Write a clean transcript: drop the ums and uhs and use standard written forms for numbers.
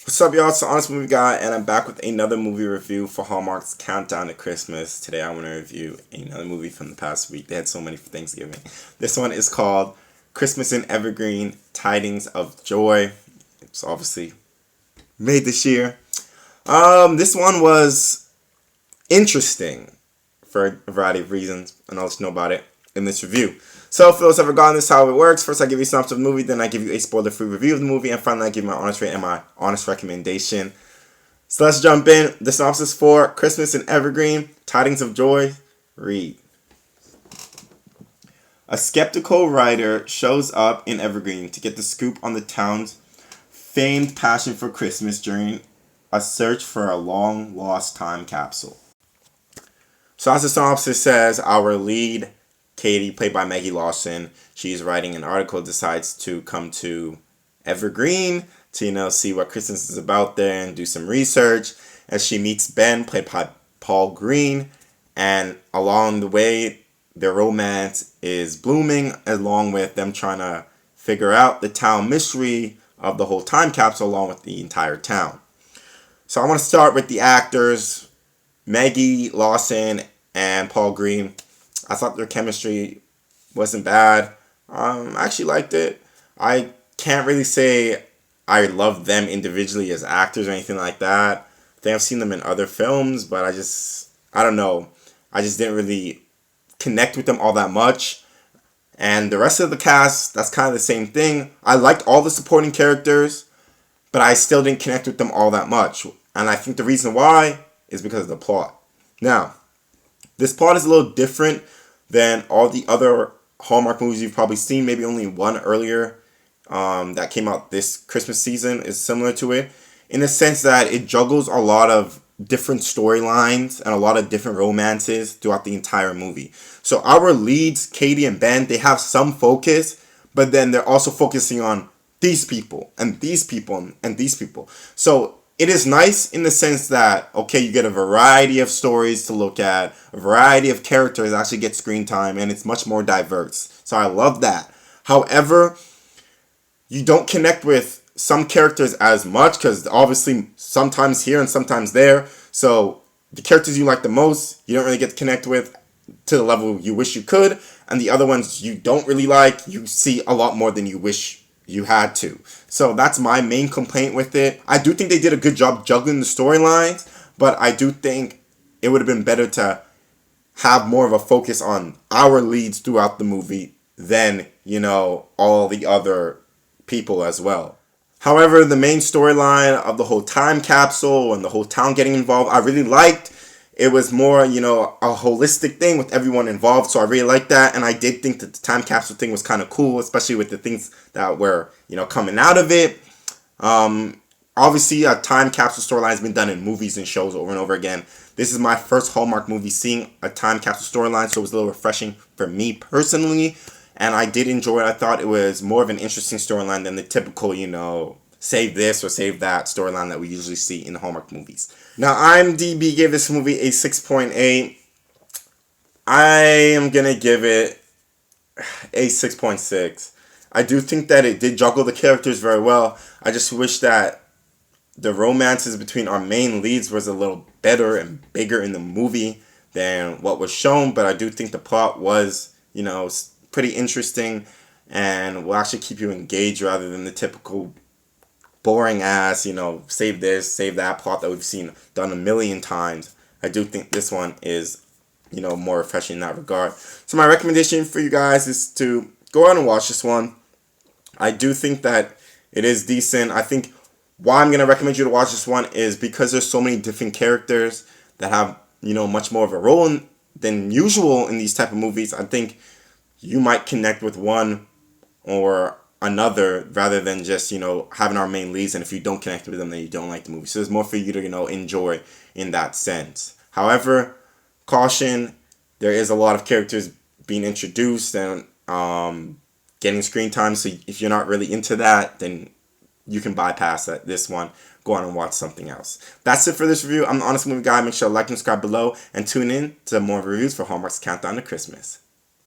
What's up, y'all? It's the Honest Movie Guy, and I'm back with another movie review for Hallmark's Countdown to Christmas. Today, I want to review another movie from the past week. They had so many for Thanksgiving. This one is called Christmas in Evergreen, Tidings of Joy. It's obviously made this year. This one was interesting for a variety of reasons, and I'll let you know about it in this review. So, for those who have ever gotten this, how it works: first, I give you a synopsis of the movie, then I give you a spoiler-free review of the movie, and finally, I give you my honest rate and my honest recommendation. So, let's jump in. The synopsis for Christmas in Evergreen, Tidings of Joy. Read. A skeptical writer shows up in Evergreen to get the scoop on the town's famed passion for Christmas during a search for a long-lost time capsule. So, as the synopsis says, our lead, Katie, played by Maggie Lawson, she's writing an article, decides to come to Evergreen to, see what Christmas is about there and do some research. As she meets Ben, played by Paul Green, and along the way, their romance is blooming, along with them trying to figure out the town mystery of the whole time capsule, along with the entire town. So I want to start with the actors, Maggie Lawson and Paul Green. I thought their chemistry wasn't bad. I actually liked it. I can't really say I love them individually as actors or anything like that. I think I've seen them in other films, but I don't know. I just didn't really connect with them all that much. And the rest of the cast, that's kind of the same thing. I liked all the supporting characters, but I still didn't connect with them all that much. And I think the reason why is because of the plot. Now, this plot is a little different than all the other Hallmark movies you've probably seen. Maybe only one earlier that came out this Christmas season is similar to it, in the sense that it juggles a lot of different storylines and a lot of different romances throughout the entire movie. So our leads, Katie and Ben, they have some focus, but then they're also focusing on these people and these people and these people. So it is nice in the sense that, okay, you get a variety of stories to look at, a variety of characters actually get screen time, and it's much more diverse. So I love that. However, you don't connect with some characters as much because obviously sometimes here and sometimes there. So the characters you like the most, you don't really get to connect with to the level you wish you could. And the other ones you don't really like, you see a lot more than you wish you had to. So that's my main complaint with it. I do think they did a good job juggling the storylines, but I do think it would have been better to have more of a focus on our leads throughout the movie than, all the other people as well. However, the main storyline of the whole time capsule and the whole town getting involved, I really liked. It was more, a holistic thing with everyone involved, so I really liked that, and I did think that the time capsule thing was kind of cool, especially with the things that were, coming out of it. Obviously, a time capsule storyline has been done in movies and shows over and over again. This is my first Hallmark movie seeing a time capsule storyline, so it was a little refreshing for me personally, and I did enjoy it. I thought it was more of an interesting storyline than the typical, save this or save that storyline that we usually see in the Hallmark movies. Now, IMDb gave this movie a 6.8. I am going to give it a 6.6. I do think that it did juggle the characters very well. I just wish that the romances between our main leads was a little better and bigger in the movie than what was shown, but I do think the plot was, pretty interesting and will actually keep you engaged rather than the typical boring ass, save this, save that plot that we've seen done a million times. I do think this one is, more refreshing in that regard. So my recommendation for you guys is to go out and watch this one. I do think that it is decent. I think why I'm going to recommend you to watch this one is because there's so many different characters that have, much more of a role than usual in these type of movies. I think you might connect with one or another rather than just, having our main leads, and if you don't connect with them, then you don't like the movie. So there's more for you to, enjoy in that sense. However, caution, there is a lot of characters being introduced and getting screen time, so if you're not really into that, then you can bypass this one. Go on and watch something else. That's it for this review. I'm the Honest Movie Guy. Make sure to like and subscribe below and tune in to more reviews for Hallmark's Countdown to Christmas.